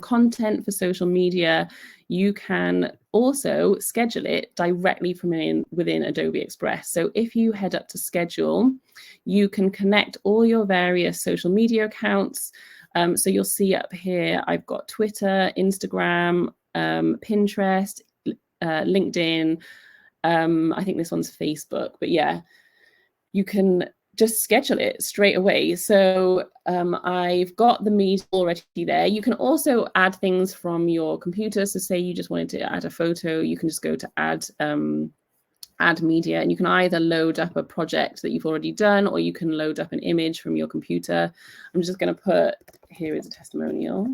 content for social media, you can also schedule it directly from within Adobe Express. So if you head up to schedule, you can connect all your various social media accounts. So you'll see up here, I've got Twitter, Instagram, Pinterest, LinkedIn. I think this one's Facebook, but yeah, you can just schedule it straight away. So I've got the meet already there. You can also add things from your computer. So say you just wanted to add a photo, you can just go to add media, and you can either load up a project that you've already done, or you can load up an image from your computer. I'm just going to put, here is a testimonial.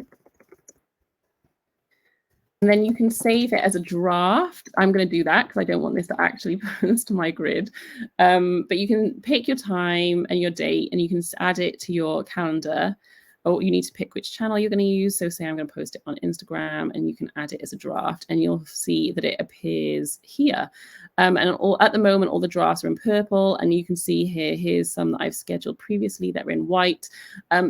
And then you can save it as a draft. I'm going to do that because I don't want this to actually post to my grid. But you can pick your time and your date, and you can add it to your calendar. Or you need to pick which channel you're going to use. So say I'm going to post it on Instagram, and you can add it as a draft, and you'll see that it appears here. And at the moment, all the drafts are in purple, and you can see here's some that I've scheduled previously that are in white.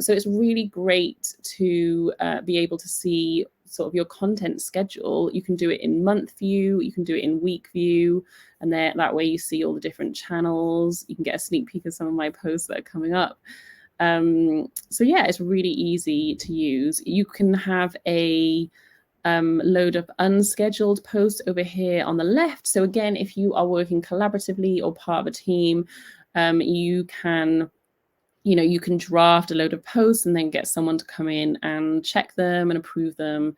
So it's really great to be able to see sort of your content schedule. You can do it in month view, you can do it in week view, and that way you see all the different channels. You can get a sneak peek of some of my posts that are coming up. So yeah, it's really easy to use. You can have a load up unscheduled posts over here on the left. So again, if you are working collaboratively or part of a team, you can draft a load of posts and then get someone to come in and check them and approve them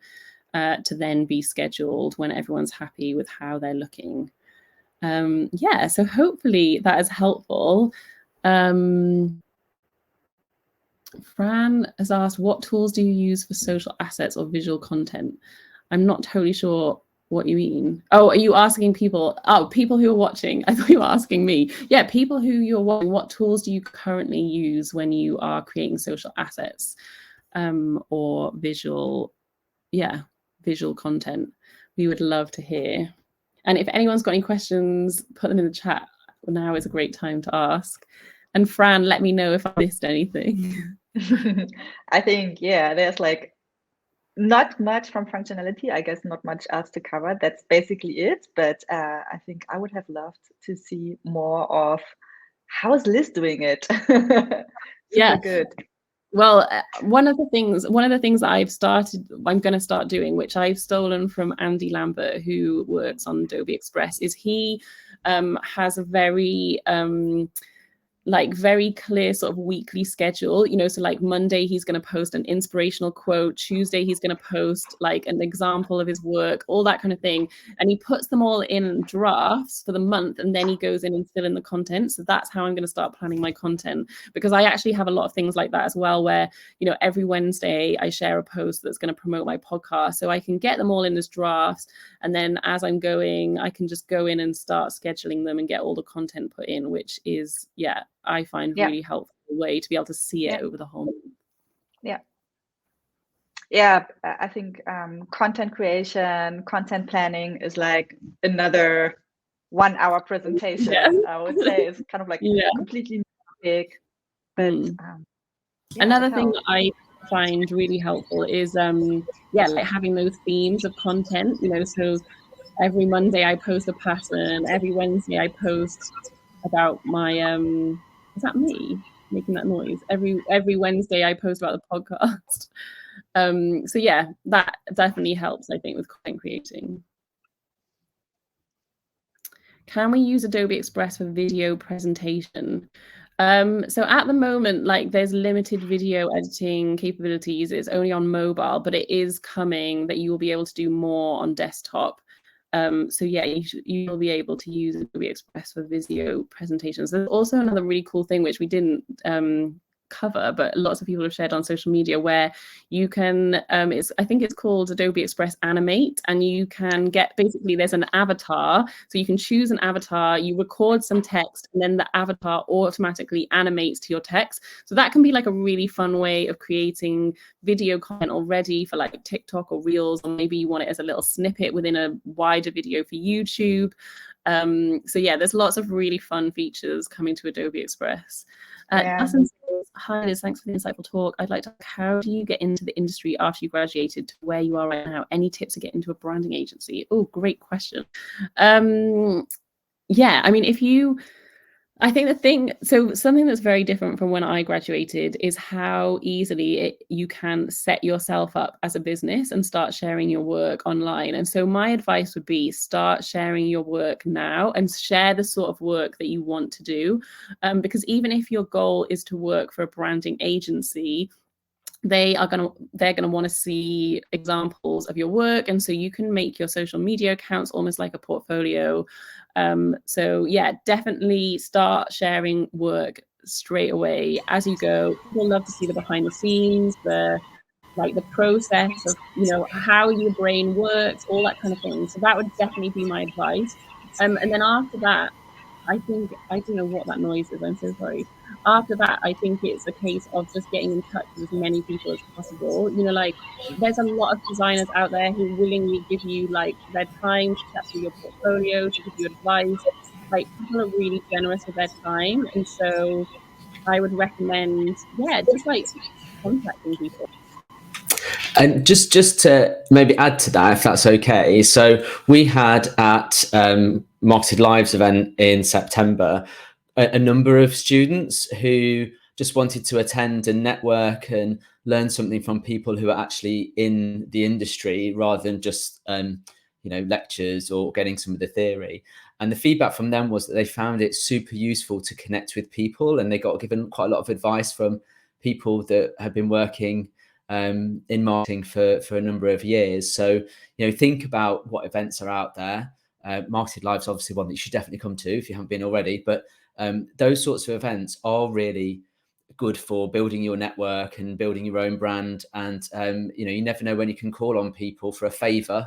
to then be scheduled when everyone's happy with how they're looking. Yeah, so hopefully that is helpful. Fran has asked, what tools do you use for social assets or visual content? I'm not totally sure what you mean. Oh, are you asking people? Oh, people who are watching. I thought you were asking me. Yeah, people who you're watching, what tools do you currently use when you are creating social assets or visual content? We would love to hear. And if anyone's got any questions, put them in the chat. Now is a great time to ask. And Fran, let me know if I missed anything. I think, yeah, there's like not much from functionality. I guess not much else to cover. That's basically it. But I think I would have loved to see more of how is Liz doing it. Yeah, good. Well, one of the things I'm going to start doing, which I've stolen from Andy Lambert, who works on Adobe Express, is he has a very like very clear sort of weekly schedule, you know, so like Monday he's going to post an inspirational quote, Tuesday he's going to post like an example of his work, all that kind of thing, and he puts them all in drafts for the month, and then he goes in and fill in the content. So that's how I'm going to start planning my content, because I actually have a lot of things like that as well, where, you know, every Wednesday I share a post that's going to promote my podcast, so I can get them all in as drafts, and then as I'm going, I can just go in and start scheduling them and get all the content put in, which is, yeah, I find really helpful way to be able to see it over the whole month. Yeah, I think content creation, content planning is like another 1 hour presentation. I would say it's kind of like completely new topic. But another thing that I find really helpful is like having those themes of content, you know, so every Monday I post a pattern, every Wednesday I post about my is that me making that noise? Every Wednesday I post about the podcast. So yeah, that definitely helps, I think, with content creating. Can we use Adobe Express for video presentation? So at the moment, like, there's limited video editing capabilities. It's only on mobile, but it is coming that you will be able to do more on desktop. So yeah, you'll be able to use Adobe Express for video presentations. There's also another really cool thing which we didn't cover, but lots of people have shared on social media, where you can I think it's called Adobe Express Animate, and you can get, basically there's an avatar, so you can choose an avatar, you record some text, and then the avatar automatically animates to your text. So that can be like a really fun way of creating video content already for like TikTok or Reels, or maybe you want it as a little snippet within a wider video for YouTube. So yeah, there's lots of really fun features coming to Adobe Express. Hi Liz, thanks for the insightful talk. I'd like to ask, how do you get into the industry after you graduated to where you are right now? Any tips to get into a branding agency? Oh, great question. Yeah, I mean, I think something that's very different from when I graduated is how easily you can set yourself up as a business and start sharing your work online. And so my advice would be, start sharing your work now and share the sort of work that you want to do. Because even if your goal is to work for a branding agency, they're gonna want to see examples of your work, and so you can make your social media accounts almost like a portfolio. So yeah, definitely start sharing work straight away as you go. People love to see the behind the scenes, the process of, you know, how your brain works, all that kind of thing. So that would definitely be my advice. And then after that, I think, I don't know what that noise is, I'm so sorry. After that, I think it's a case of just getting in touch with as many people as possible. You know, like, there's a lot of designers out there who willingly give you like their time to chat through your portfolio, to give you advice. Like, people are really generous with their time. And so I would recommend, just like contacting people. And just to maybe add to that, if that's okay. So we had at MarketEdLive's event in September, a number of students who just wanted to attend and network and learn something from people who are actually in the industry, rather than just lectures or getting some of the theory. And the feedback from them was that they found it super useful to connect with people, and they got given quite a lot of advice from people that have been working in marketing for a number of years. So, you know, think about what events are out there. MarketEd.Live is obviously one that you should definitely come to if you haven't been already. But those sorts of events are really good for building your network and building your own brand. And, you never know when you can call on people for a favor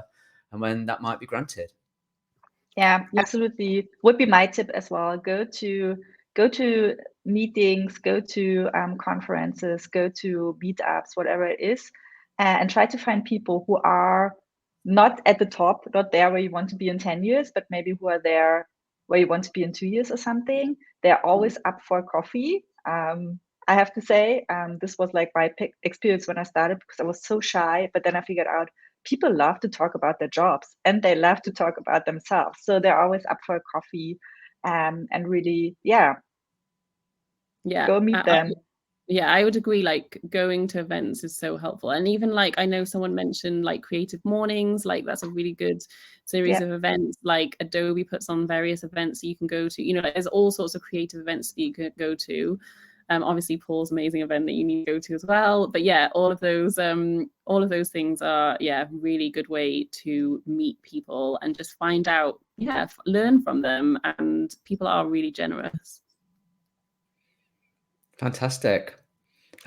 and when that might be granted. Yeah, absolutely. Would be my tip as well. Go to meetings, go to conferences, go to meetups, whatever it is, and try to find people who are not at the top, not there where you want to be in 10 years, but maybe who are there where you want to be in 2 years or something. They're always up for coffee. I have to say, this was like my experience when I started, because I was so shy, but then I figured out people love to talk about their jobs and they love to talk about themselves. So they're always up for a coffee, and really, go meet them. Yeah, I would agree. Like going to events is so helpful. And even like, I know someone mentioned like creative mornings, like that's a really good series of events. Like Adobe puts on various events that you can go to, you know, like, there's all sorts of creative events that you can go to. Obviously Paul's amazing event that you need to go to as well. But yeah, all of those things are, yeah, really good way to meet people and just find out, yeah, learn from them. And people are really generous. Fantastic.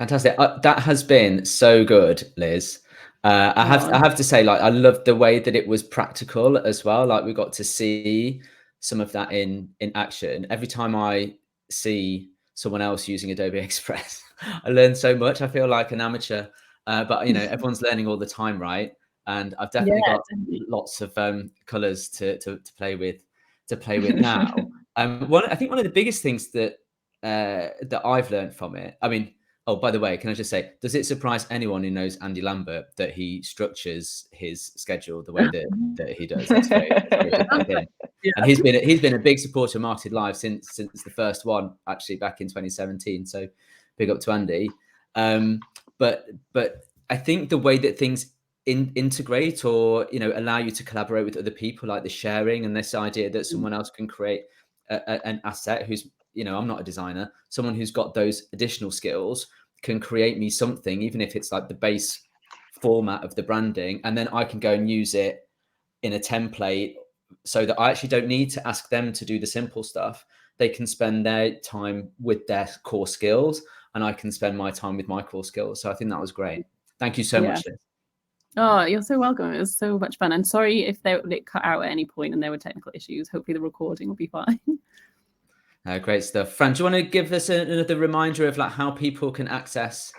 That has been so good, Liz. I have to say, like, I loved the way that it was practical as well. Like we got to see some of that in action. Every time I see someone else using Adobe Express, I learn so much. I feel like an amateur, but you know, everyone's learning all the time, right? And I've definitely got lots of colors to play with now. I think one of the biggest things that I've learned from it. I mean, oh, by the way, can I just say, does it surprise anyone who knows Andy Lambert that he structures his schedule the way that he does? That's very good of him. Yeah. And he's been a big supporter of MarketEd.Live since the first one, actually back in 2017. So big up to Andy. But I think the way that things integrate or, you know, allow you to collaborate with other people, like the sharing and this idea that someone else can create an asset who's, you know, I'm not a designer, someone who's got those additional skills can create me something, even if it's like the base format of the branding, and then I can go and use it in a template so that I actually don't need to ask them to do the simple stuff. They can spend their time with their core skills and I can spend my time with my core skills. So I think that was great. Thank you so much, Liz. Oh, you're so welcome. It was so much fun. And sorry if it cut out at any point and there were technical issues. Hopefully the recording will be fine. Great stuff. Fran, do you want to give us another reminder of like how people can access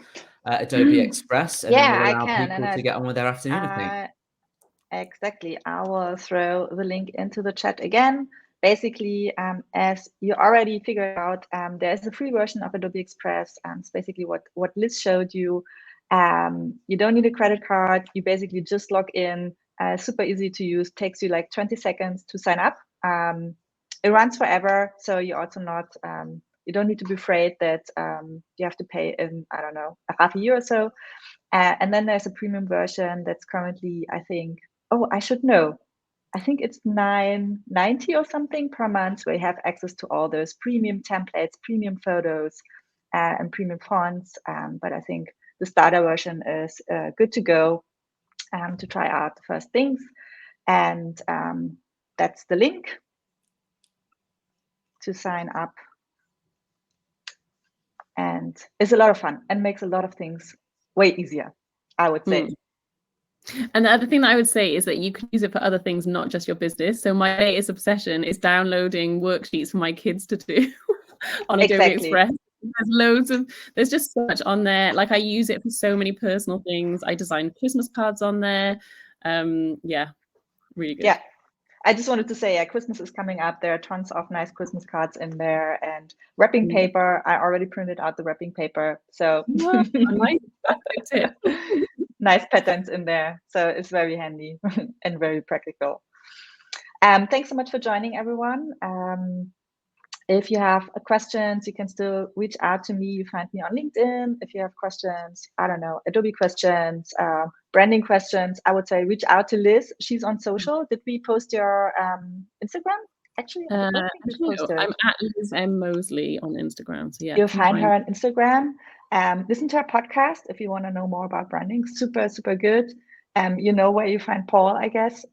Adobe Express? And then we'll allow people to get on with their afternoon, I think. Exactly. I will throw the link into the chat again. Basically, as you already figured out, there's a free version of Adobe Express. It's basically what Liz showed you. You don't need a credit card. You basically just log in. Super easy to use. Takes you like 20 seconds to sign up. It runs forever, so you also not you don't need to be afraid that you have to pay in, I don't know, a half a year or so. And then there's a premium version that's currently, I think, I should know. I think it's $9.90 or something per month, where you have access to all those premium templates, premium photos, and premium fonts. But I think the starter version is good to go to try out the first things. And that's the link to sign up. And it's a lot of fun and makes a lot of things way easier, I would say. And the other thing that I would say is that you can use it for other things, not just your business. So my latest obsession is downloading worksheets for my kids to do on Adobe Express. There's just so much on there. Like I use it for so many personal things. I design Christmas cards on there. Yeah, really good. Yeah. I just wanted to say, Christmas is coming up. There are tons of nice Christmas cards in there, and wrapping paper. I already printed out the wrapping paper. So nice patterns in there. So it's very handy and very practical. Thanks so much for joining, everyone. If you have questions, you can still reach out to me. You find me on LinkedIn. If you have questions, I don't know, Adobe questions, branding questions, I would say reach out to Liz. She's on social. Did we post your Instagram? Actually, I'm at Liz M. Mosley on Instagram. So yeah, you'll find her on Instagram. Listen to her podcast if you want to know more about branding. Super, super good. You know where you find Paul, I guess.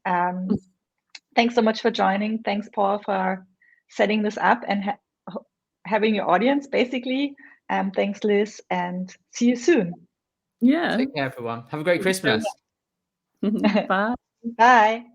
Thanks so much for joining. Thanks, Paul, for setting this up and having your audience, basically. Thanks, Liz, and see you soon. Yeah. Take care, everyone. Have a great Christmas. Bye. Bye.